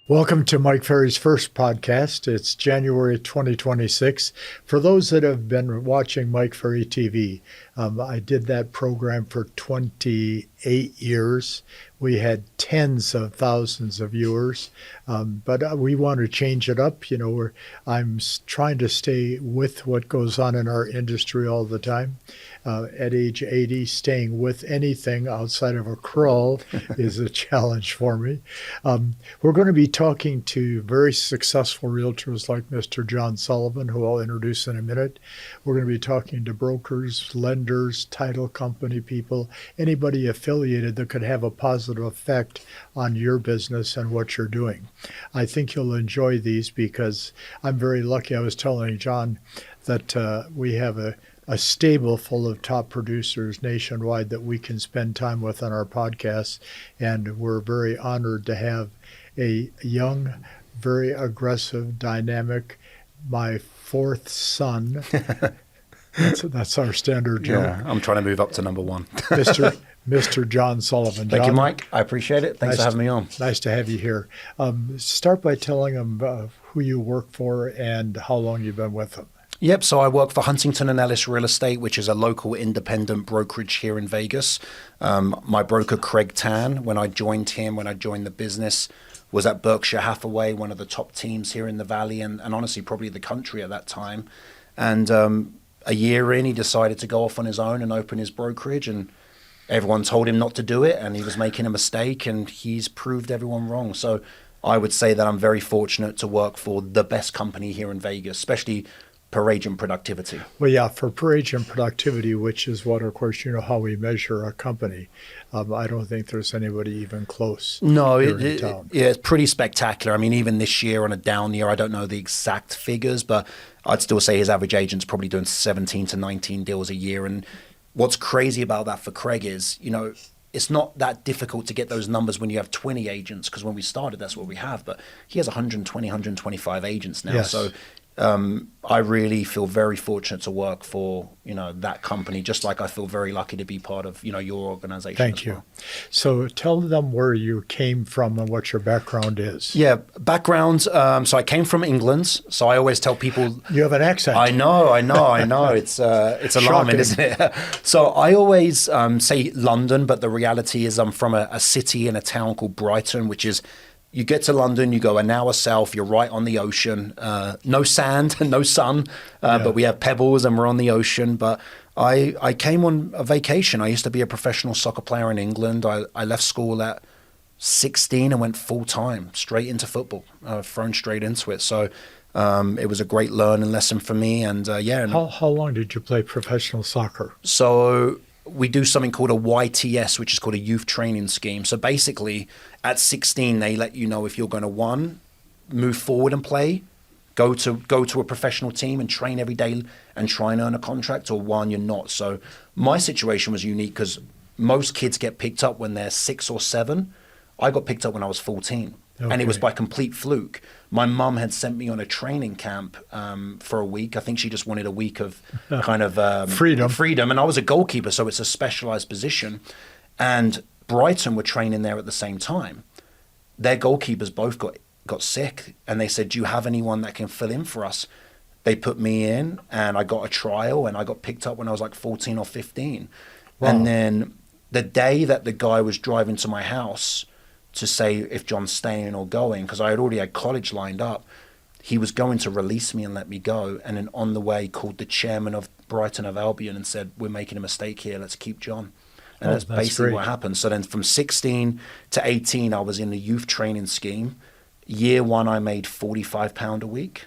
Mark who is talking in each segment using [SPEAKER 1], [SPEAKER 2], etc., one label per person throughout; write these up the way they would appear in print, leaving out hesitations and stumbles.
[SPEAKER 1] Welcome to Mike Ferry's first podcast. It's January 2026. For those that have been watching Mike Ferry TV, I did that program for 28 years. We had tens of thousands of viewers, but we want to change it up. I'm trying to stay with what goes on in our industry all the time. At age 80, staying with anything outside of a crawl is a challenge for me. We're going to be talking to very successful realtors like Mr. John Sullivan, who I'll introduce in a minute. We're going to be talking to brokers, lenders, title company people, anybody affiliated that could have a positive effect on your business and what you're doing. I think you'll enjoy these because I'm very lucky. I was telling John that we have a stable full of top producers nationwide that we can spend time with on our podcast. And we're very honored to have a young, very aggressive, dynamic, my fourth son. That's our standard joke.
[SPEAKER 2] Yeah, I'm trying to move up to number one.
[SPEAKER 1] Mr. John Sullivan.
[SPEAKER 2] Thank you, Mike. I appreciate it. Thanks for having me on.
[SPEAKER 1] Nice to have you here. Start by telling them who you work for and how long you've been with them.
[SPEAKER 2] Yep, so I work for Huntington & Ellis Real Estate, which is a local independent brokerage here in Vegas. My broker, Craig Tan, when I joined the business, was at Berkshire Hathaway, one of the top teams here in the Valley and honestly probably the country at that time. And a year in, he decided to go off on his own and open his brokerage, and everyone told him not to do it, and he was making a mistake, and he's proved everyone wrong. So I would say that I'm very fortunate to work for the best company here in Vegas, especially per agent productivity.
[SPEAKER 1] Well, yeah, for per agent productivity, which is what, of course, how we measure a company. I don't think there's anybody even close.
[SPEAKER 2] No, it's pretty spectacular. I mean, even this year on a down year, I don't know the exact figures, but I'd still say his average agent's probably doing 17 to 19 deals a year. And what's crazy about that for Craig is, it's not that difficult to get those numbers when you have 20 agents, because when we started, that's what we have. But he has 120, 125 agents now.
[SPEAKER 1] Yes.
[SPEAKER 2] So I really feel very fortunate to work for, that company, just like I feel very lucky to be part of, your organization.
[SPEAKER 1] Thank you. So tell them where you came from and what your background is.
[SPEAKER 2] Yeah, background. So I came from England. So I always tell people.
[SPEAKER 1] You have an accent.
[SPEAKER 2] I know. It's alarming, isn't it? So I always say London, but the reality is I'm from a city in a town called Brighton, which is, you get to London, you go an hour south, you're right on the ocean. No sand, no sun, but we have pebbles and we're on the ocean. But I came on a vacation. I used to be a professional soccer player in England. I left school at 16 and went full-time, straight into football, thrown straight into it. So it was a great learning lesson for me. And
[SPEAKER 1] How long did you play professional soccer?
[SPEAKER 2] So we do something called a YTS, which is called a youth training scheme. So basically, at 16, they let you know if you're going to, move forward and play, go to a professional team and train every day and try and earn a contract, or one, you're not. So my situation was unique because most kids get picked up when they're 6 or 7. I got picked up when I was 14. Okay. And it was by complete fluke. My mum had sent me on a training camp for a week. I think she just wanted a week of kind of freedom. And I was a goalkeeper, so it's a specialized position. And Brighton were training there at the same time. Their goalkeepers both got sick, and they said, "Do you have anyone that can fill in for us?" They put me in, and I got a trial, and I got picked up when I was like 14 or 15. Wow. And then the day that the guy was driving to my house to say if John's staying or going, because I had already had college lined up, he was going to release me and let me go. And then on the way called the chairman of Brighton of Albion and said, "We're making a mistake here, let's keep John." And that's basically great. What happened. So then from 16 to 18, I was in the youth training scheme. Year 1, I made £45 a week.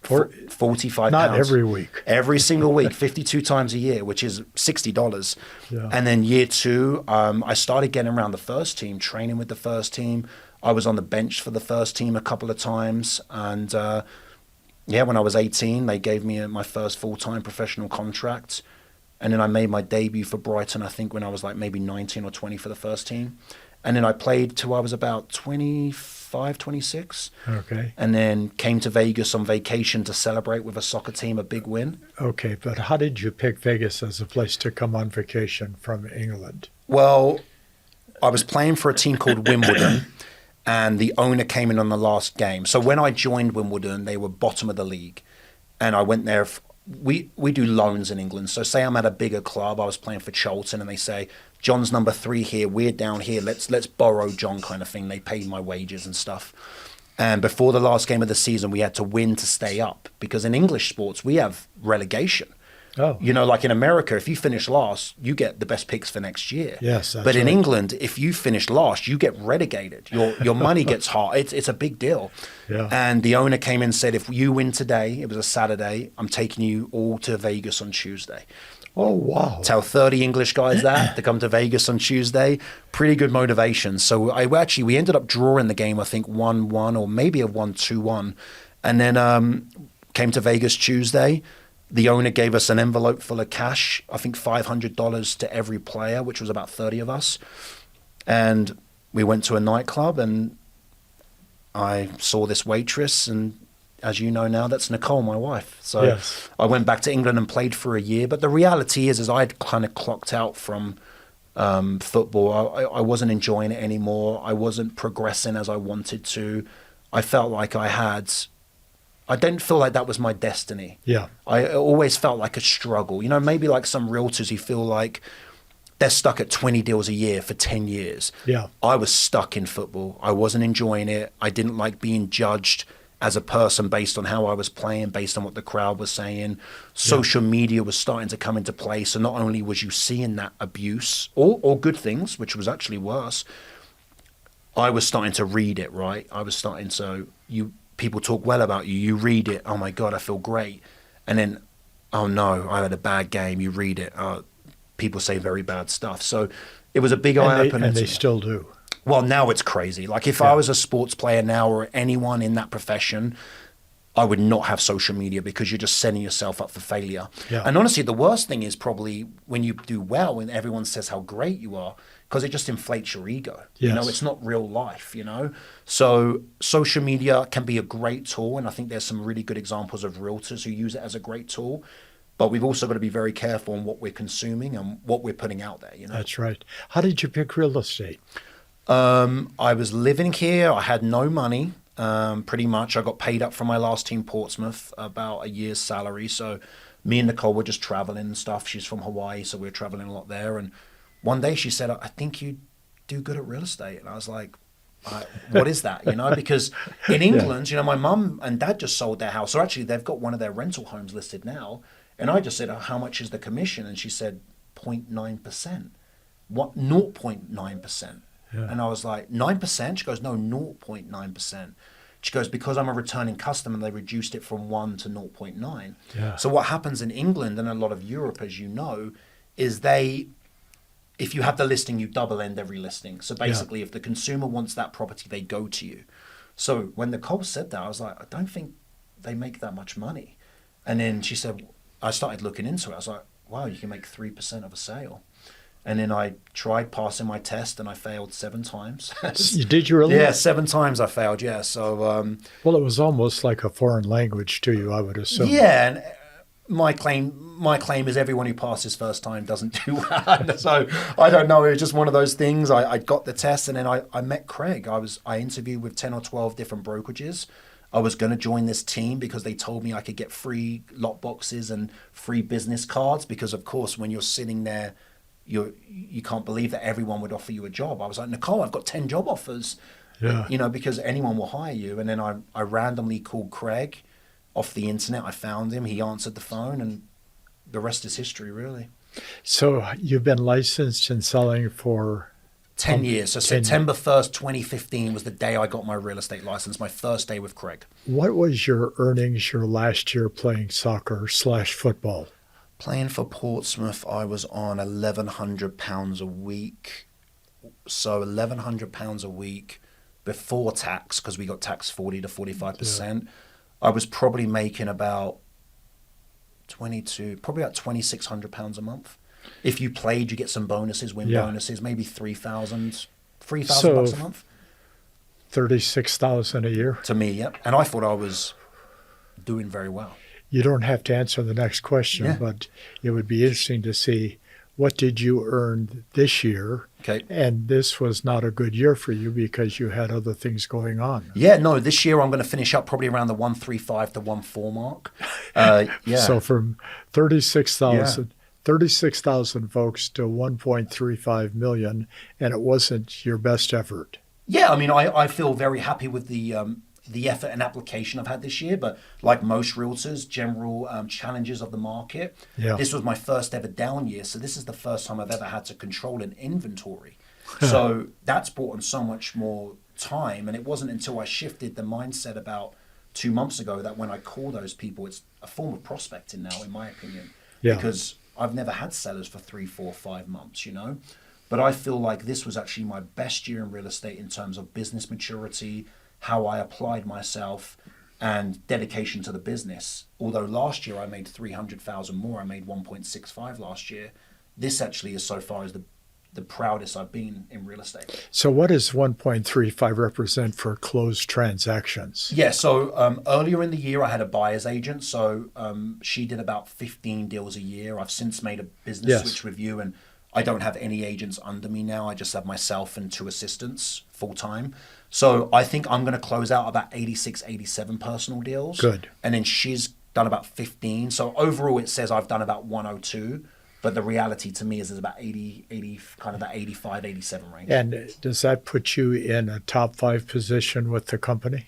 [SPEAKER 2] 45
[SPEAKER 1] Not
[SPEAKER 2] pounds.
[SPEAKER 1] every week.
[SPEAKER 2] Every single week, 52 times a year, which is $60.
[SPEAKER 1] Yeah.
[SPEAKER 2] And then year 2, I started getting around the first team, training with the first team. I was on the bench for the first team a couple of times. And when I was 18, they gave me my first full-time professional contract. And then I made my debut for Brighton, I think, when I was like maybe 19 or 20 for the first team. And then I played till I was about 25, 26.
[SPEAKER 1] Okay.
[SPEAKER 2] And then came to Vegas on vacation to celebrate with a soccer team, a big win.
[SPEAKER 1] Okay, but how did you pick Vegas as a place to come on vacation from England?
[SPEAKER 2] Well, I was playing for a team called Wimbledon. and the owner came in on the last game. So when I joined Wimbledon, they were bottom of the league, and I went there. We do loans in England. So say I'm at a bigger club, I was playing for Charlton, and they say, John's number 3 here, we're down here, let's borrow John, kind of thing. They paid my wages and stuff. And before the last game of the season, we had to win to stay up, because in English sports, we have relegation.
[SPEAKER 1] Oh.
[SPEAKER 2] You know, like in America, if you finish last, you get the best picks for next year.
[SPEAKER 1] Yes, that's
[SPEAKER 2] but in
[SPEAKER 1] right.
[SPEAKER 2] England, if you finish last, you get relegated. Your money gets hard. It's a big deal.
[SPEAKER 1] Yeah.
[SPEAKER 2] And the owner came in and said, if you win today, it was a Saturday, I'm taking you all to Vegas on Tuesday.
[SPEAKER 1] Oh, wow.
[SPEAKER 2] Tell 30 English guys that to come to Vegas on Tuesday. Pretty good motivation. So we ended up drawing the game, I think 1-1 or maybe a 1-2-1. And then came to Vegas Tuesday. The owner gave us an envelope full of cash, I think $500 to every player, which was about 30 of us. And we went to a nightclub, and I saw this waitress, and as you know now, that's Nicole, my wife. So
[SPEAKER 1] Yes.
[SPEAKER 2] I went back to England and played for a year. But the reality is I'd kind of clocked out from football. I wasn't enjoying it anymore. I wasn't progressing as I wanted to. I felt like I didn't feel like that was my destiny.
[SPEAKER 1] Yeah.
[SPEAKER 2] I always felt like a struggle. You know, maybe like some realtors who feel like they're stuck at 20 deals a year for 10 years.
[SPEAKER 1] Yeah.
[SPEAKER 2] I was stuck in football. I wasn't enjoying it. I didn't like being judged as a person based on how I was playing, based on what the crowd was saying. Social media was starting to come into play. So not only was you seeing that abuse or good things, which was actually worse, I was starting to read it, right? I was starting to, people talk well about you. You read it. Oh my God, I feel great. And then, oh no, I had a bad game. You read it. People say very bad stuff. So it was a big eye opener.
[SPEAKER 1] And they still do.
[SPEAKER 2] Well, now it's crazy. Like if I was a sports player now or anyone in that profession, I would not have social media, because you're just setting yourself up for failure.
[SPEAKER 1] Yeah.
[SPEAKER 2] And honestly, the worst thing is probably when you do well and everyone says how great you are, because it just inflates your ego.
[SPEAKER 1] Yes.
[SPEAKER 2] You know, it's not real life, you know? So social media can be a great tool. And I think there's some really good examples of realtors who use it as a great tool. But we've also got to be very careful on what we're consuming and what we're putting out there, you know?
[SPEAKER 1] That's right. How did you pick real estate?
[SPEAKER 2] I was living here. I had no money, pretty much. I got paid up from my last team, Portsmouth, about a year's salary. So me and Nicole were just traveling and stuff. She's from Hawaii, so we were traveling a lot there. And one day she said, I think you do good at real estate. And I was like, what is that? You know, because in England, you know, my mum and dad just sold their house. So actually they've got one of their rental homes listed now. And I just said, how much is the commission? And she said, 0.9%. What? 0.9%. Yeah. And I was like, 9%? She goes, no, 0.9%. She goes, because I'm a returning customer, they reduced it from 1 to 0.9.
[SPEAKER 1] Yeah.
[SPEAKER 2] So what happens in England and a lot of Europe, as you know, is if you have the listing, you double end every listing. So basically, if the consumer wants that property, they go to you. So when Nicole said that, I was like, I don't think they make that much money. And then she said, I started looking into it. I was like, wow, you can make 3% of a sale. And then I tried passing my test, and I failed 7 times.
[SPEAKER 1] Did you really?
[SPEAKER 2] Yeah, 7 times I failed, yeah. So,
[SPEAKER 1] well, it was almost like a foreign language to you, I would assume.
[SPEAKER 2] Yeah, and my claim is everyone who passes first time doesn't do well. So I don't know. It was just one of those things. I got the test, and then I met Craig. I interviewed with 10 or 12 different brokerages. I was going to join this team because they told me I could get free lot boxes and free business cards, because, of course, when you're sitting there, you can't believe that everyone would offer you a job. I was like, Nicole, I've got 10 job offers, you know, because anyone will hire you. And then I randomly called Craig off the internet. I found him. He answered the phone, and the rest is history, really.
[SPEAKER 1] So you've been licensed and selling for
[SPEAKER 2] 10 years. So September 1st, 2015 was the day I got my real estate license, my first day with Craig.
[SPEAKER 1] What was your earnings your last year playing soccer/football?
[SPEAKER 2] Playing for Portsmouth, I was on £1,100 a week. So £1,100 a week before tax, because we got taxed 40 to 45%. Yeah. I was probably making about probably about £2,600 a month. If you played, you get some bonuses, bonuses, maybe $3,000 bucks a month.
[SPEAKER 1] $36,000 a year?
[SPEAKER 2] To me, yeah. And I thought I was doing very well.
[SPEAKER 1] You don't have to answer the next question, but it would be interesting to see what did you earn this year?
[SPEAKER 2] Okay.
[SPEAKER 1] And this was not a good year for you because you had other things going on.
[SPEAKER 2] Yeah, no, this year I'm going to finish up probably around the 135 to 14 mark. Yeah.
[SPEAKER 1] So from
[SPEAKER 2] Yeah.
[SPEAKER 1] 36,000 folks to 1.35 million, and it wasn't your best effort.
[SPEAKER 2] Yeah, I mean, I feel very happy with the effort and application I've had this year, but like most realtors, general challenges of the market,
[SPEAKER 1] Yeah.
[SPEAKER 2] this was my first ever down year, so this is the first time I've ever had to control an inventory. So that's brought on so much more time, and it wasn't until I shifted the mindset about 2 months ago that when I call those people, it's a form of prospecting now, in my opinion,
[SPEAKER 1] Yeah.
[SPEAKER 2] because I've never had sellers for 3, 4, 5 months, you know? But I feel like this was actually my best year in real estate in terms of business maturity, how I applied myself, and dedication to the business. Although last year I made 300,000 more, I made 1.65 last year. This actually is so far as the proudest I've been in real estate.
[SPEAKER 1] So what does 1.35 represent for closed transactions?
[SPEAKER 2] Yeah, so earlier in the year I had a buyer's agent, so she did about 15 deals a year. I've since made a business switch with you, and I don't have any agents under me now. I just have myself and 2 assistants full time. So I think I'm going to close out about 86, 87 personal deals.
[SPEAKER 1] Good.
[SPEAKER 2] And then she's done about 15. So overall it says I've done about 102. But the reality to me is it's about 80, kind of that 85, 87 range.
[SPEAKER 1] And does that put you in a top 5 position with the company?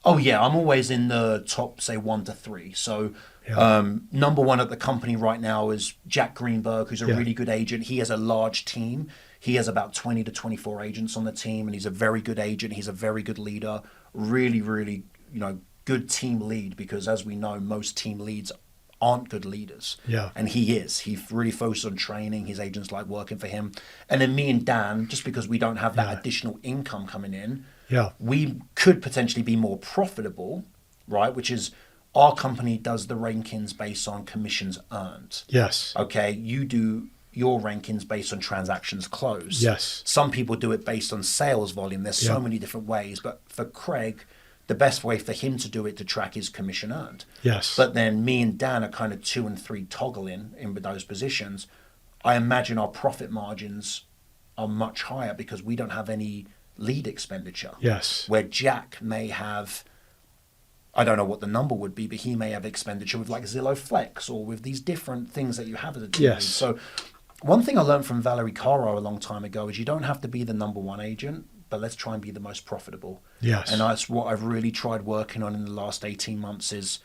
[SPEAKER 2] Oh, yeah. I'm always in the top, say, 1 to 3. So number 1 at the company right now is Jack Greenberg, who's a really good agent. He has a large team. He has about 20 to 24 agents on the team, and he's a very good agent. He's a very good leader. Really, really, good team lead, because as we know, most team leads aren't good leaders.
[SPEAKER 1] Yeah.
[SPEAKER 2] And he is. He really focuses on training. His agents like working for him. And then me and Dan, just because we don't have that additional income coming in, we could potentially be more profitable, right? Which is our company does the rankings based on commissions earned.
[SPEAKER 1] Yes.
[SPEAKER 2] Okay. You do your rankings based on transactions closed.
[SPEAKER 1] Yes.
[SPEAKER 2] Some people do it based on sales volume. There's so many different ways. But for Craig, the best way for him to do it to track is commission earned.
[SPEAKER 1] Yes.
[SPEAKER 2] But then me and Dan are kind of 2 and 3 toggling in with those positions. I imagine our profit margins are much higher because we don't have any lead expenditure.
[SPEAKER 1] Yes.
[SPEAKER 2] Where Jack may have, I don't know what the number would be, but he may have expenditure with like Zillow Flex or with these different things that you have as a team lead. So one thing I learned from Valerie Caro a long time ago is you don't have to be the number 1 agent, but let's try and be the most profitable.
[SPEAKER 1] Yes.
[SPEAKER 2] And that's what I've really tried working on in the last 18 months is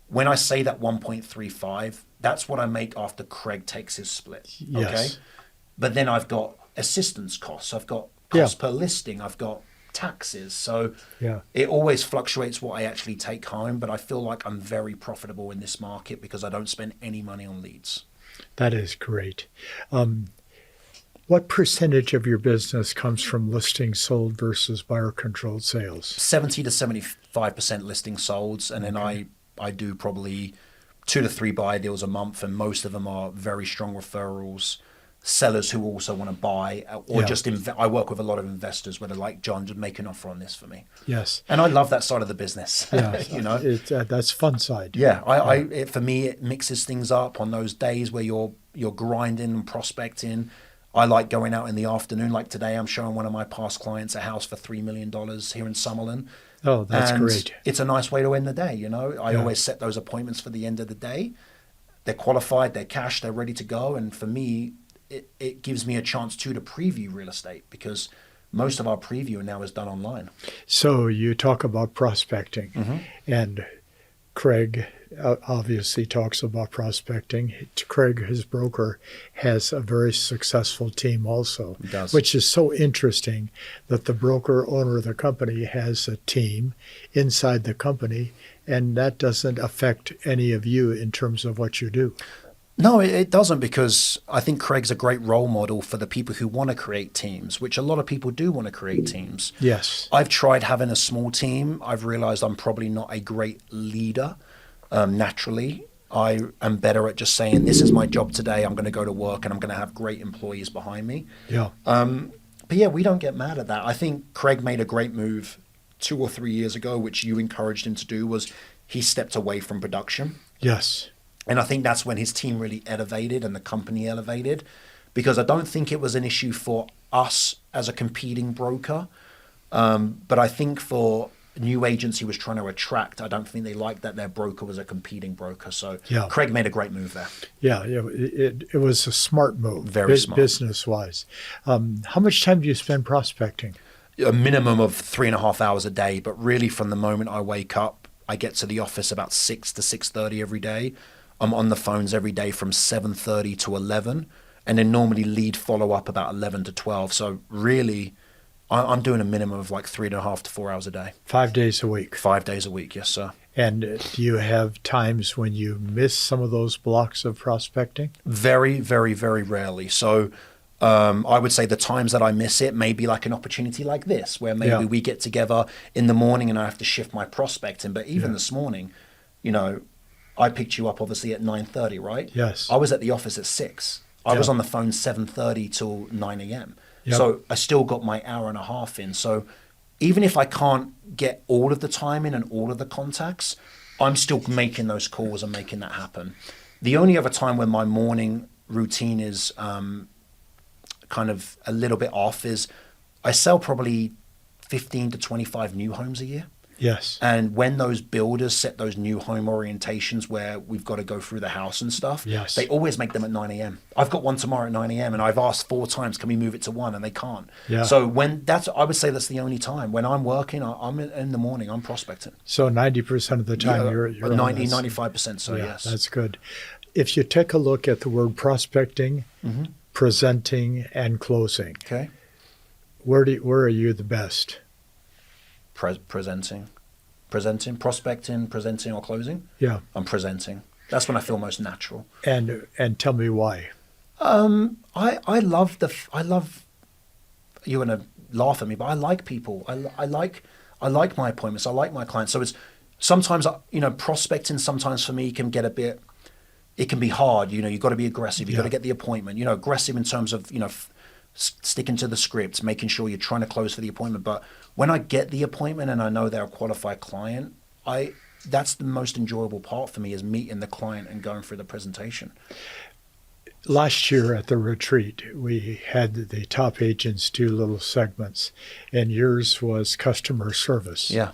[SPEAKER 2] when I say that 1.35, that's what I make after Craig takes his split.
[SPEAKER 1] Yes.
[SPEAKER 2] Okay. But then I've got assistance costs. I've got costs per listing. I've got taxes. So it always fluctuates what I actually take home, but I feel like I'm very profitable in this market because I don't spend any money on leads.
[SPEAKER 1] That is great. What percentage of your business comes from listings sold versus buyer-controlled sales?
[SPEAKER 2] 70 to 75% listing solds, and then I do probably 2 to 3 buy deals a month, and most of them are very strong referrals, sellers who also want to buy, or just I work with a lot of investors where they're like, John, just make an offer on this for me.
[SPEAKER 1] Yes.
[SPEAKER 2] And I love that side of the business.
[SPEAKER 1] Yeah, that's fun side.
[SPEAKER 2] Yeah, for me, it mixes things up on those days where you're grinding and prospecting. I like going out in the afternoon. Like today, I'm showing one of my past clients a house for $3 million here in Summerlin.
[SPEAKER 1] Oh, that's great.
[SPEAKER 2] It's a nice way to end the day. I always set those appointments for the end of the day. They're qualified, they're cash, they're ready to go. And for me, it gives me a chance to preview real estate because most of our preview now is done online.
[SPEAKER 1] So you talk about prospecting, and Craig obviously talks about prospecting. Craig, his broker, has a very successful team also, which is so interesting that the broker owner of the company has a team inside the company, and that doesn't affect any of you in terms of what you do.
[SPEAKER 2] No, it doesn't, because I think Craig's a great role model for the people who want to create teams, which a lot of people do want to create teams.
[SPEAKER 1] Yes.
[SPEAKER 2] I've tried having a small team. I've realized I'm probably not a great leader naturally. I am better at just saying, this is my job today. I'm going to go to work and I'm going to have great employees behind me.
[SPEAKER 1] Yeah.
[SPEAKER 2] But yeah, we don't get mad at that. I think Craig made a great move 2 or 3 years ago, which you encouraged him to do, was he stepped away from production.
[SPEAKER 1] Yes.
[SPEAKER 2] And I think that's when his team really elevated and the company elevated, because I don't think it was an issue for us as a competing broker. But I think for new agents he was trying to attract, I don't think they liked that their broker was a competing broker. So
[SPEAKER 1] Yeah.
[SPEAKER 2] Craig made a great move there.
[SPEAKER 1] Yeah, it was a smart move,
[SPEAKER 2] Very smart.
[SPEAKER 1] business-wise. How much time do you spend prospecting?
[SPEAKER 2] A minimum of 3.5 hours a day, but really from the moment I wake up, I get to the office about 6 to 6:30 every day. I'm on the phones every day from 7:30 to 11, and then normally lead follow up about 11 to 12. So really, I'm doing a minimum of like 3.5 to 4 hours a day.
[SPEAKER 1] 5 days a week.
[SPEAKER 2] 5 days a week, yes, sir.
[SPEAKER 1] And do you have times when you miss some of those blocks of prospecting?
[SPEAKER 2] Very, very, very rarely. So I would say the times that I miss it may be like an opportunity like this, where maybe we get together in the morning and I have to shift my prospecting. But even this morning, I picked you up obviously at 9:30, right?
[SPEAKER 1] Yes.
[SPEAKER 2] I was at the office at 6. I was on the phone 7:30 till 9 a.m. So I still got my hour and a half in. So even if I can't get all of the time in and all of the contacts, I'm still making those calls and making that happen. The only other time when my morning routine is kind of a little bit off is I sell probably 15 to 25 new homes a year.
[SPEAKER 1] Yes.
[SPEAKER 2] And when those builders set those new home orientations where we've got to go through the house and stuff, they always make them at 9 a.m. I've got one tomorrow at 9 a.m. and I've asked 4 times, can we move it to 1? And they can't.
[SPEAKER 1] Yeah.
[SPEAKER 2] So I would say that's the only time. When I'm working, I'm in the morning, I'm prospecting.
[SPEAKER 1] So 90% of the time you're
[SPEAKER 2] 90, 95%. So yes.
[SPEAKER 1] That's good. If you take a look at the word prospecting, presenting, and closing,
[SPEAKER 2] Okay.
[SPEAKER 1] where are you the best?
[SPEAKER 2] Presenting, prospecting, presenting, or closing.
[SPEAKER 1] Yeah.
[SPEAKER 2] I'm presenting. That's when I feel most natural.
[SPEAKER 1] And tell me why.
[SPEAKER 2] I love you're gonna laugh at me, but I like people. I like my appointments. I like my clients. So it's sometimes prospecting sometimes for me can get it can be hard. You've got to be aggressive. You've got to get the appointment. Aggressive in terms of sticking to the script, making sure you're trying to close for the appointment. But when I get the appointment and I know they're a qualified client, that's the most enjoyable part for me, is meeting the client and going through the presentation.
[SPEAKER 1] Last year at the retreat, we had the top agents do little segments, and yours was customer service.
[SPEAKER 2] Yeah.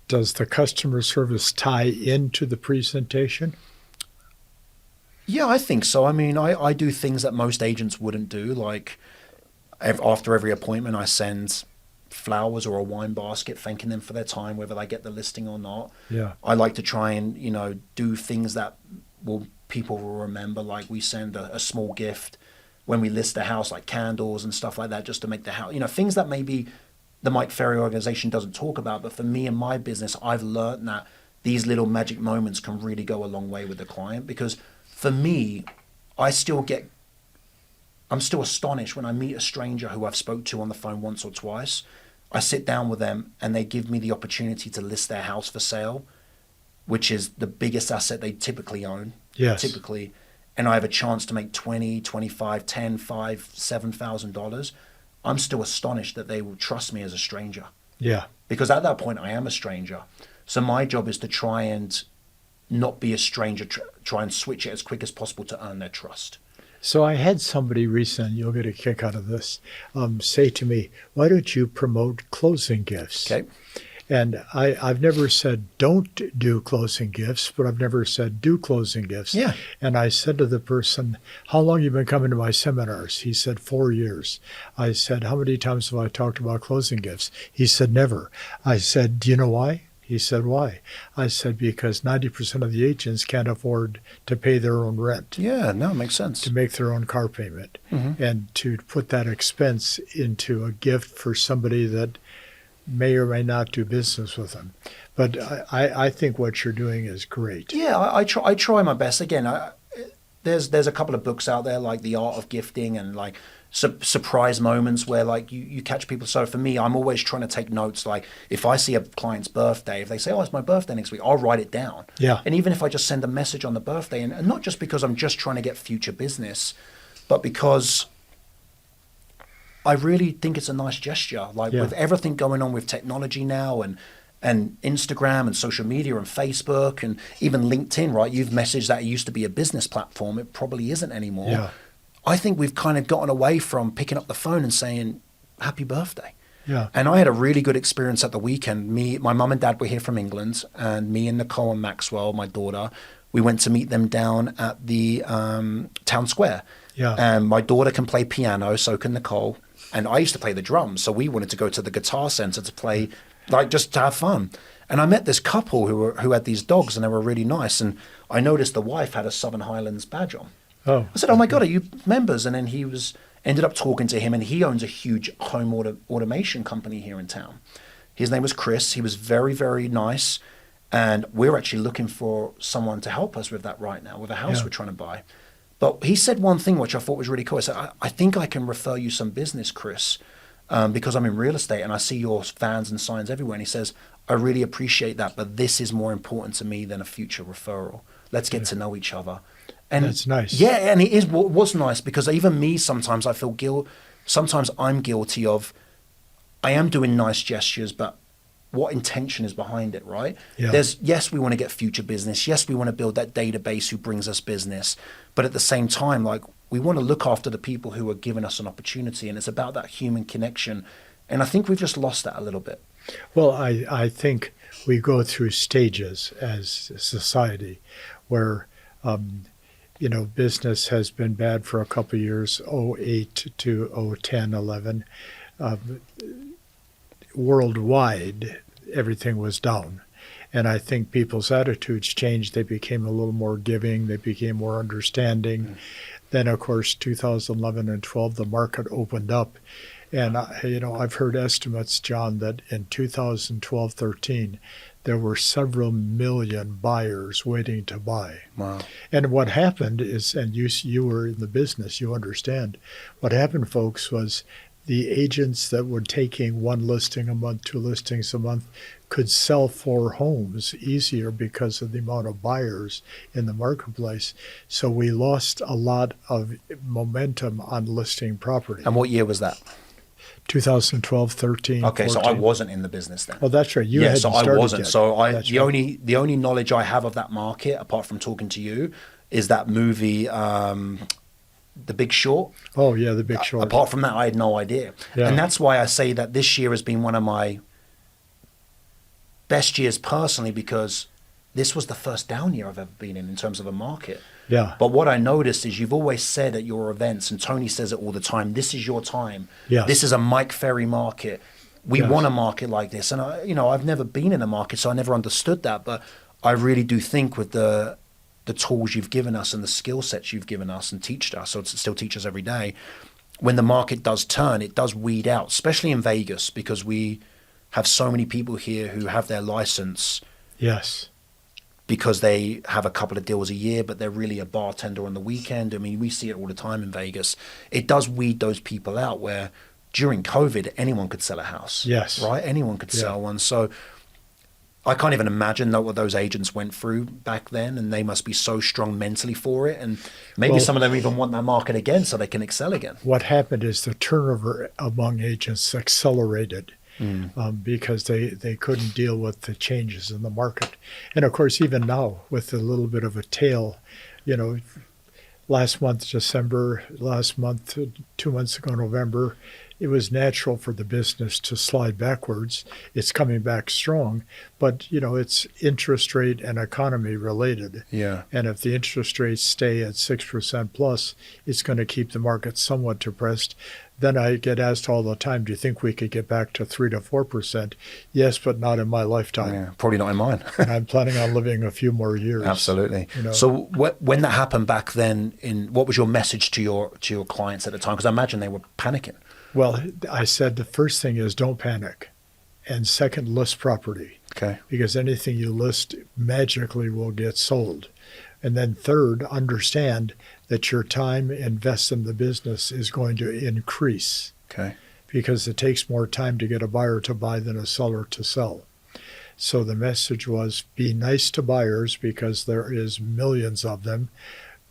[SPEAKER 1] Does the customer service tie into the presentation?
[SPEAKER 2] Yeah, I think so. I mean, I do things that most agents wouldn't do. Like after every appointment, I send flowers or a wine basket thanking them for their time, whether they get the listing or not.
[SPEAKER 1] Yeah.
[SPEAKER 2] I like to try and, do things that people will remember. Like we send a small gift when we list the house, like candles and stuff like that, just to make the house, things that maybe the Mike Ferry organization doesn't talk about. But for me and my business, I've learned that these little magic moments can really go a long way with the client, because for me, I'm still astonished when I meet a stranger who I've spoke to on the phone once or twice. I sit down with them and they give me the opportunity to list their house for sale, which is the biggest asset they typically own.
[SPEAKER 1] Yes.
[SPEAKER 2] Typically. And I have a chance to make $20, $25, $10, $5, $7,000. I'm still astonished that they will trust me as a stranger.
[SPEAKER 1] Yeah.
[SPEAKER 2] Because at that point, I am a stranger. So my job is to try and not be a stranger, try and switch it as quick as possible to earn their trust.
[SPEAKER 1] So I had somebody recently, you'll get a kick out of this, say to me, why don't you promote closing gifts?
[SPEAKER 2] Okay.
[SPEAKER 1] And I've never said don't do closing gifts, but I've never said do closing gifts.
[SPEAKER 2] Yeah.
[SPEAKER 1] And I said to the person, how long have you been coming to my seminars? He said, 4 years. I said, how many times have I talked about closing gifts? He said, never. I said, do you know why? He said, why? I said, because 90% of the agents can't afford to pay their own rent.
[SPEAKER 2] Yeah, no, it makes sense.
[SPEAKER 1] To make their own car payment.
[SPEAKER 2] Mm-hmm.
[SPEAKER 1] And to put that expense into a gift for somebody that may or may not do business with them. But I think what you're doing is great.
[SPEAKER 2] Yeah, I try my best. Again, there's a couple of books out there like The Art of Gifting and like surprise moments where like you catch people. So for me, I'm always trying to take notes. Like if I see a client's birthday, if they say, oh, it's my birthday next week, I'll write it down.
[SPEAKER 1] Yeah.
[SPEAKER 2] And even if I just send a message on the birthday, and not just because I'm just trying to get future business, but because I really think it's a nice gesture. Like with everything going on with technology now and and Instagram and social media and Facebook and even LinkedIn, right? You've messaged that it used to be a business platform. It probably isn't anymore.
[SPEAKER 1] Yeah.
[SPEAKER 2] I think we've kind of gotten away from picking up the phone and saying, happy birthday.
[SPEAKER 1] Yeah.
[SPEAKER 2] And I had a really good experience at the weekend. My mum and dad were here from England, and me and Nicole and Maxwell, my daughter, we went to meet them down at the town square.
[SPEAKER 1] Yeah.
[SPEAKER 2] And my daughter can play piano, so can Nicole. And I used to play the drums, so we wanted to go to the guitar center to play, like just to have fun. And I met this couple who had these dogs, and they were really nice. And I noticed the wife had a Southern Highlands badge on.
[SPEAKER 1] Oh.
[SPEAKER 2] I said, "Oh my God, are you members?" And then ended up talking to him, and he owns a huge home automation company here in town. His name was Chris. He was very, very nice. And we're actually looking for someone to help us with that right now, with a house we're trying to buy. But he said one thing which I thought was really cool. He said, I think I can refer you some business, Chris, because I'm in real estate and I see your vans and signs everywhere. And he says, I really appreciate that, but this is more important to me than a future referral. Let's get to know each other. And
[SPEAKER 1] that's nice.
[SPEAKER 2] Yeah, and it was nice because even me, sometimes I feel guilt. Sometimes I'm guilty of, I am doing nice gestures, but what intention is behind it, right?
[SPEAKER 1] Yeah.
[SPEAKER 2] Yes, we want to get future business. Yes, we want to build that database who brings us business. But at the same time, like, we want to look after the people who are giving us an opportunity. And it's about that human connection. And I think we've just lost that a little bit.
[SPEAKER 1] Well, I think we go through stages as a society where, business has been bad for a couple of years, 08 to 010, 11. Worldwide, everything was down. And I think people's attitudes changed. They became a little more giving. They became more understanding. Then, of course, 2011 and 12, the market opened up. And, I've heard estimates, John, that in 2012, 13, there were several million buyers waiting to buy.
[SPEAKER 2] Wow.
[SPEAKER 1] And what happened is, and you were in the business, you understand, what happened, folks, was the agents that were taking one listing a month, two listings a month, could sell 4 homes easier because of the amount of buyers in the marketplace. So we lost a lot of momentum on listing property.
[SPEAKER 2] And what year was that?
[SPEAKER 1] 2012, 13.
[SPEAKER 2] Okay,
[SPEAKER 1] 14.
[SPEAKER 2] so I wasn't in the business then.
[SPEAKER 1] Oh, that's right. You
[SPEAKER 2] yeah,
[SPEAKER 1] hadn't
[SPEAKER 2] so I
[SPEAKER 1] started
[SPEAKER 2] wasn't.
[SPEAKER 1] yet.
[SPEAKER 2] So
[SPEAKER 1] That's right.
[SPEAKER 2] the only knowledge I have of that market, apart from talking to you, is that movie, The Big Short.
[SPEAKER 1] Oh, yeah, The Big Short.
[SPEAKER 2] Apart from that, I had no idea.
[SPEAKER 1] Yeah.
[SPEAKER 2] And that's why I say that this year has been one of my best years personally, because this was the first down year I've ever been in terms of a market.
[SPEAKER 1] Yeah.
[SPEAKER 2] But what I noticed is you've always said at your events, and Tony says it all the time, this is your time.
[SPEAKER 1] Yes.
[SPEAKER 2] This is a Mike Ferry market. We
[SPEAKER 1] Yes.
[SPEAKER 2] want a market like this. And I've never been in a market, so I never understood that. But I really do think with the tools you've given us and the skill sets you've given us and teached us, so it still teach us every day, when the market does turn, it does weed out, especially in Vegas, because we have so many people here who have their license
[SPEAKER 1] Yes.
[SPEAKER 2] because they have a couple of deals a year, but they're really a bartender on the weekend. I mean, we see it all the time in Vegas. It does weed those people out where during COVID, anyone could sell a house.
[SPEAKER 1] Yes.
[SPEAKER 2] Right? Anyone could sell one. So I can't even imagine what those agents went through back then, and they must be so strong mentally for it. And maybe some of them even want that market again so they can excel again.
[SPEAKER 1] What happened is the turnover among agents accelerated. Because they couldn't deal with the changes in the market. And of course, even now, with a little bit of a tail, last month, December, last month, 2 months ago, November, it was natural for the business to slide backwards. It's coming back strong, but it's interest rate and economy related.
[SPEAKER 2] Yeah.
[SPEAKER 1] And if the interest rates stay at 6% plus, it's going to keep the market somewhat depressed. Then I get asked all the time, do you think we could get back to 3 to 4%? Yes, but not in my lifetime.
[SPEAKER 2] Yeah, probably not in mine.
[SPEAKER 1] And I'm planning on living a few more years.
[SPEAKER 2] Absolutely. So when that happened back then, what was your message to your clients at the time? Because I imagine they were panicking.
[SPEAKER 1] Well, I said the first thing is don't panic. And second, list property.
[SPEAKER 2] Okay.
[SPEAKER 1] Because anything you list magically will get sold. And then third, understand that your time invested in the business is going to increase.
[SPEAKER 2] Okay.
[SPEAKER 1] Because it takes more time to get a buyer to buy than a seller to sell. So the message was be nice to buyers because there is millions of them.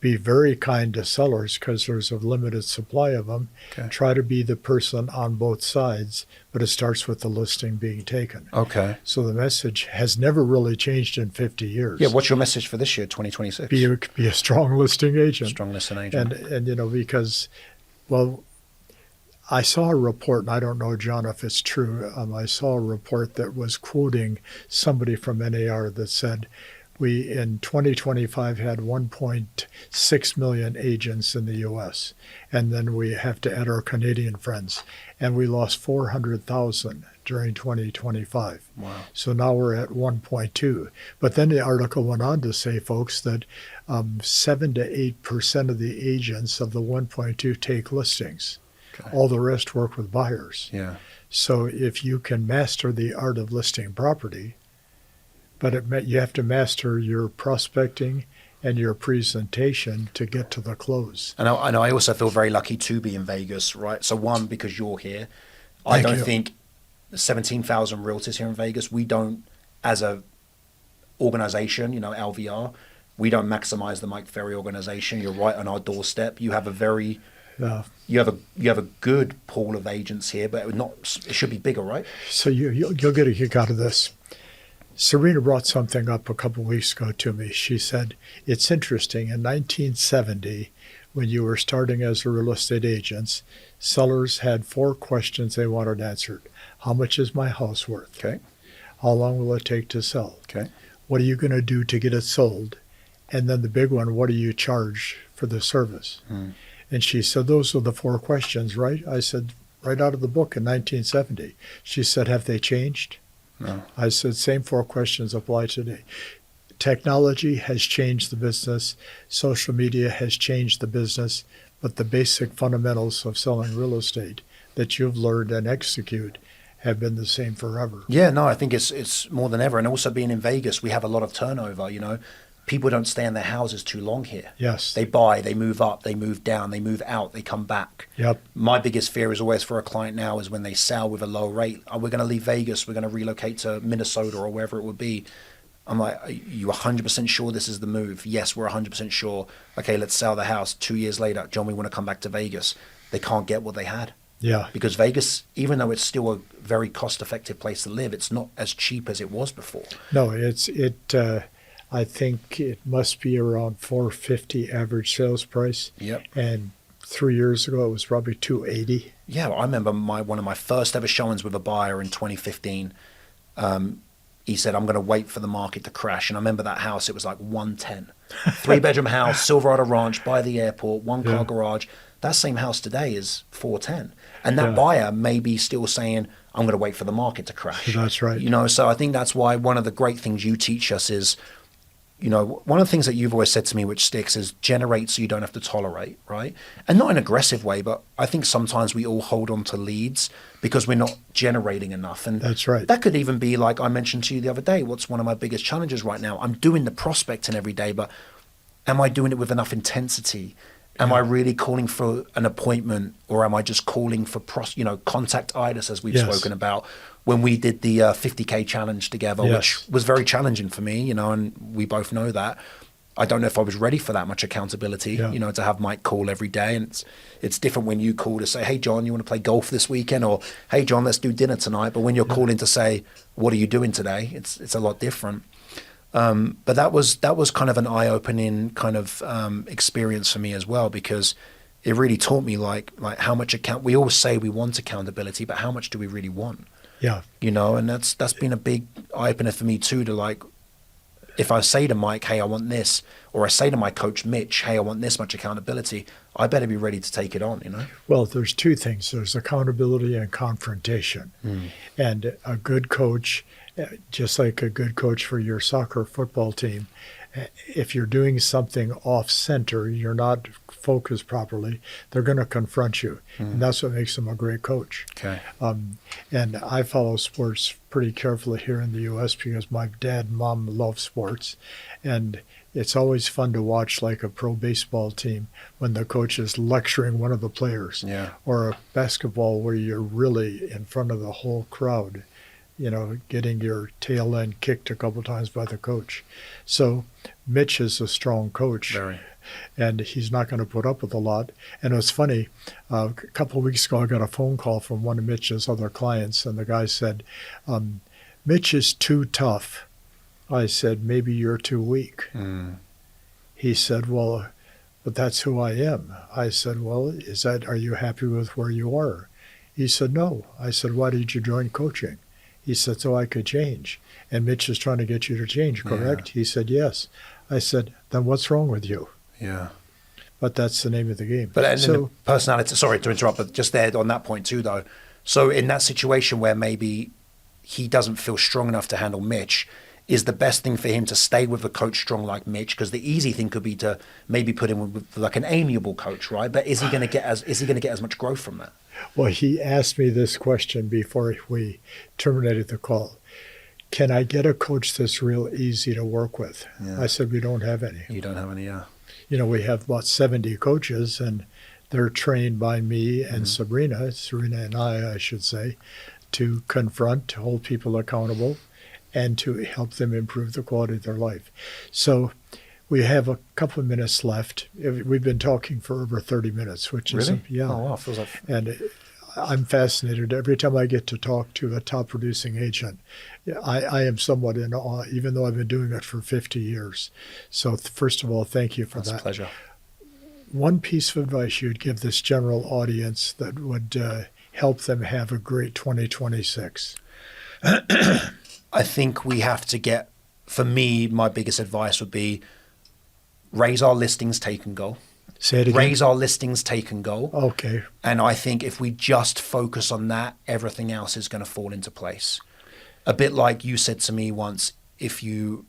[SPEAKER 1] be very kind to sellers because there's a limited supply of them.
[SPEAKER 2] Okay.
[SPEAKER 1] Try to be the person on both sides, but it starts with the listing being taken.
[SPEAKER 2] Okay.
[SPEAKER 1] So the message has never really changed in 50 years.
[SPEAKER 2] Yeah. What's your message for this year, 2026?
[SPEAKER 1] Be a strong listing agent.
[SPEAKER 2] Strong listing agent.
[SPEAKER 1] And because, well, I saw a report, and I don't know, John, if it's true. I saw a report that was quoting somebody from NAR that said, we in 2025 had 1.6 million agents in the U.S., and then we have to add our Canadian friends, and we lost 400,000 during 2025.
[SPEAKER 2] Wow.
[SPEAKER 1] So now we're at 1.2. But then the article went on to say, folks, that 7 to 8% of the agents of the 1.2 take listings.
[SPEAKER 2] Okay.
[SPEAKER 1] All the rest work with buyers.
[SPEAKER 2] Yeah.
[SPEAKER 1] So if you can master the art of listing property, but you have to master your prospecting and your presentation to get to the close.
[SPEAKER 2] And I also feel very lucky to be in Vegas, right? So one, because you're here. I
[SPEAKER 1] Thank
[SPEAKER 2] don't
[SPEAKER 1] you.
[SPEAKER 2] think 17,000 realtors here in Vegas, we don't, as a organization, LVR, we don't maximize the Mike Ferry organization. You're right on our doorstep. You have a very... You have a good pool of agents here, but it should be bigger, right?
[SPEAKER 1] So you'll get a kick out of this. Serena brought something up a couple weeks ago to me. She said, it's interesting, in 1970, when you were starting as a real estate agent, sellers had 4 questions they wanted answered. How much is my house worth?
[SPEAKER 2] Okay.
[SPEAKER 1] How long will it take to sell?
[SPEAKER 2] Okay.
[SPEAKER 1] What are you going to do to get it sold? And then the big one, what do you charge for the service? And she said, those are the 4 questions, right? I said, right out of the book in 1970. She said, have they changed?
[SPEAKER 2] No.
[SPEAKER 1] I said, same 4 questions apply today. Technology has changed the business. Social media has changed the business. But the basic fundamentals of selling real estate that you've learned and execute have been the same forever.
[SPEAKER 2] Yeah, no, I think it's more than ever. And also being in Vegas, we have a lot of turnover, People don't stay in their houses too long here.
[SPEAKER 1] Yes.
[SPEAKER 2] They buy, they move up, they move down, they move out, they come back.
[SPEAKER 1] Yep.
[SPEAKER 2] My biggest fear is always for a client now is when they sell with a low rate. Oh, we're going to leave Vegas, we're going to relocate to Minnesota or wherever it would be. I'm like, are you 100% sure this is the move? Yes, we're 100% sure. Okay, let's sell the house. 2 years later, John, we want to come back to Vegas. They can't get what they had.
[SPEAKER 1] Yeah.
[SPEAKER 2] Because Vegas, even though it's still a very cost-effective place to live, it's not as cheap as it was before.
[SPEAKER 1] No, I think it must be around $450 average sales price.
[SPEAKER 2] Yep.
[SPEAKER 1] And 3 years ago, it was probably $280.
[SPEAKER 2] Yeah, I remember one of my first ever showings with a buyer in 2015. He said, I'm going to wait for the market to crash. And I remember that house, it was like 110. 3-bedroom house, Silverado Ranch, by the airport, 1-car garage. That same house today is 410. And that buyer may be still saying, I'm going to wait for the market to crash.
[SPEAKER 1] That's right.
[SPEAKER 2] So I think that's why one of the great things you teach us is, one of the things that you've always said to me, which sticks, is generate so you don't have to tolerate, right? And not in an aggressive way, but I think sometimes we all hold on to leads because we're not generating enough. And
[SPEAKER 1] that's right.
[SPEAKER 2] That could even be like I mentioned to you the other day, what's one of my biggest challenges right now? I'm doing the prospecting every day, but am I doing it with enough intensity? Am I really calling for an appointment, or am I just calling for contact-itis, as we've spoken about when we did the 50K challenge together, which was very challenging for me, and we both know that. I don't know if I was ready for that much accountability, to have Mike call every day. And it's different when you call to say, hey, John, you want to play golf this weekend? Or, hey, John, let's do dinner tonight. But when you're calling to say, what are you doing today? It's a lot different. But that was kind of an eye-opening kind of experience for me as well, because it really taught me like how much we always say we want accountability, but how much do we really want?
[SPEAKER 1] Yeah.
[SPEAKER 2] And that's been a big eye-opener for me too, to if I say to Mike, hey, I want this, or I say to my coach, Mitch, hey, I want this much accountability, I better be ready to take it on,
[SPEAKER 1] Well, there's 2 things. There's accountability and confrontation. And a good coach, just like a good coach for your soccer football team, if you're doing something off center, you're not focused properly, they're going to confront you. And that's what makes them a great coach.
[SPEAKER 2] Okay.
[SPEAKER 1] And I follow sports pretty carefully here in the U.S. because my dad and mom love sports. And it's always fun to watch like a pro baseball team when the coach is lecturing one of the players.
[SPEAKER 2] Yeah.
[SPEAKER 1] Or a basketball where you're really in front of the whole crowd. getting your tail end kicked a couple times by the coach. So Mitch is a strong coach.
[SPEAKER 2] Very.
[SPEAKER 1] And he's not going to put up with a lot. And it was funny, a couple of weeks ago, I got a phone call from one of Mitch's other clients, and the guy said, Mitch is too tough. I said, maybe you're too weak. He said, well, but that's who I am. I said, well, are you happy with where you are? He said, no. I said, why did you join coaching? He said, so I could change. And Mitch is trying to get you to change, correct? Yeah. He said, yes. I said, then what's wrong with you?
[SPEAKER 2] Yeah.
[SPEAKER 1] But that's the name of the game.
[SPEAKER 2] But so, the personality, sorry to interrupt, but just there on that point too, though. So in that situation where maybe he doesn't feel strong enough to handle Mitch, is the best thing for him to stay with a coach strong like Mitch? Because the easy thing could be to maybe put him with like an amiable coach, right? But is he going to get as much growth from that?
[SPEAKER 1] Well, he asked me this question before we terminated the call. Can I get a coach that's real easy to work with? Yeah. I said, we don't have any.
[SPEAKER 2] You don't have any, yeah.
[SPEAKER 1] We have about 70 coaches, and they're trained by me and Serena and I should say, to confront, to hold people accountable, and to help them improve the quality of their life. So we have a couple of minutes left. We've been talking for over 30 minutes, which is,
[SPEAKER 2] yeah. Oh, wow. Feels like...
[SPEAKER 1] And I'm fascinated. Every time I get to talk to a top producing agent, I am somewhat in awe, even though I've been doing it for 50 years. So first of all, thank you for that.
[SPEAKER 2] That's a pleasure.
[SPEAKER 1] One piece of advice you'd give this general audience that would help them have a great 2026?
[SPEAKER 2] I think we have to get, for me, my biggest advice would be raise our listings take and go.
[SPEAKER 1] Say it again.
[SPEAKER 2] Raise our listings take and go.
[SPEAKER 1] Okay.
[SPEAKER 2] And I think if we just focus on that, everything else is going to fall into place. A bit like you said to me once, if you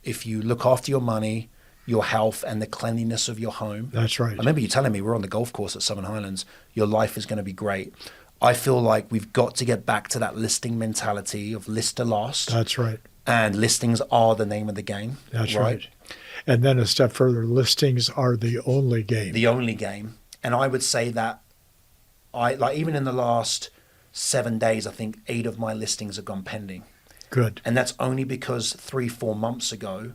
[SPEAKER 2] look after your money, your health, and the cleanliness of your home.
[SPEAKER 1] That's right.
[SPEAKER 2] I remember you telling me we're on the golf course at Southern Highlands, your life is going to be great. I feel like we've got to get back to that listing mentality of list to last.
[SPEAKER 1] That's right.
[SPEAKER 2] And listings are the name of the game.
[SPEAKER 1] That's right. And then a step further, listings are the only game.
[SPEAKER 2] The only game. And I would say that even in the last 7 days, I think 8 of my listings have gone pending.
[SPEAKER 1] Good.
[SPEAKER 2] And that's only because 3-4 months ago,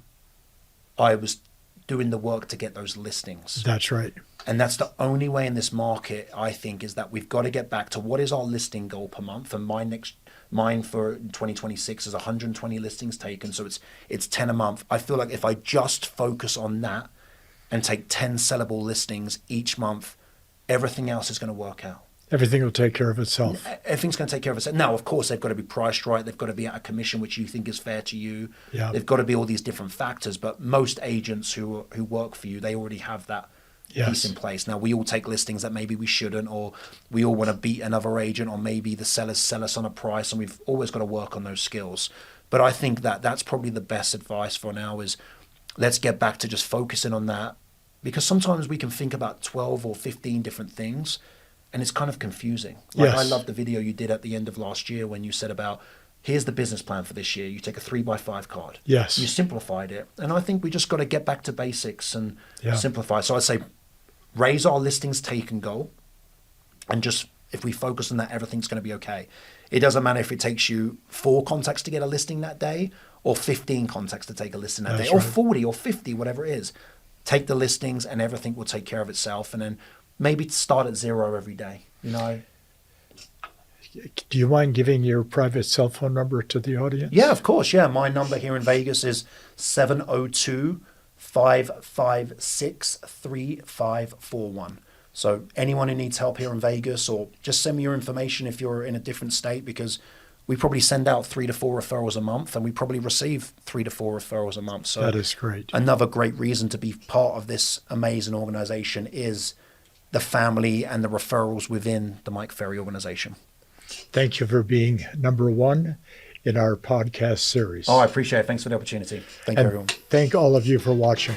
[SPEAKER 2] I was doing the work to get those listings.
[SPEAKER 1] That's right.
[SPEAKER 2] And that's the only way in this market, I think, is that we've got to get back to what is our listing goal per month. And mine for 2026 is 120 listings taken. So it's 10 a month. I feel like if I just focus on that and take 10 sellable listings each month, everything else is going to work out.
[SPEAKER 1] Everything will take care of itself.
[SPEAKER 2] Everything's going to take care of itself. Now, of course, they've got to be priced right. They've got to be at a commission which you think is fair to you.
[SPEAKER 1] Yeah.
[SPEAKER 2] They've got to be all these different factors. But most agents who work for you, they already have that piece in place. Now, we all take listings that maybe we shouldn't, or we all want to beat another agent, or maybe the sellers sell us on a price, and we've always got to work on those skills. But I think that that's probably the best advice for now is let's get back to just focusing on that, because sometimes we can think about 12 or 15 different things, and it's kind of confusing. Like, I love the video you did at the end of last year when you said about, here's the business plan for this year. You take a 3x5 card.
[SPEAKER 1] Yes.
[SPEAKER 2] You simplified it. And I think we just got to get back to basics and simplify. So I'd say raise our listings take and go. And just, if we focus on that, everything's going to be okay. It doesn't matter if it takes you 4 contacts to get a listing that day, or 15 contacts to take a listing that day, or 40 or 50, whatever it is. Take the listings and everything will take care of itself. And then maybe start at 0 every day, Do you mind giving your private cell phone number to the audience? Yeah, of course. Yeah. My number here in Vegas is 702-556-3541. So anyone who needs help here in Vegas, or just send me your information if you're in a different state, because we probably send out 3 to 4 referrals a month, and we probably receive 3 to 4 referrals a month. So
[SPEAKER 1] that is great.
[SPEAKER 2] Another great reason to be part of this amazing organization is the family and the referrals within the Mike Ferry organization. Thank you for being number 1 in our podcast series. Oh, I appreciate it. Thanks for the opportunity. Thank you, everyone. Thank all of you for watching.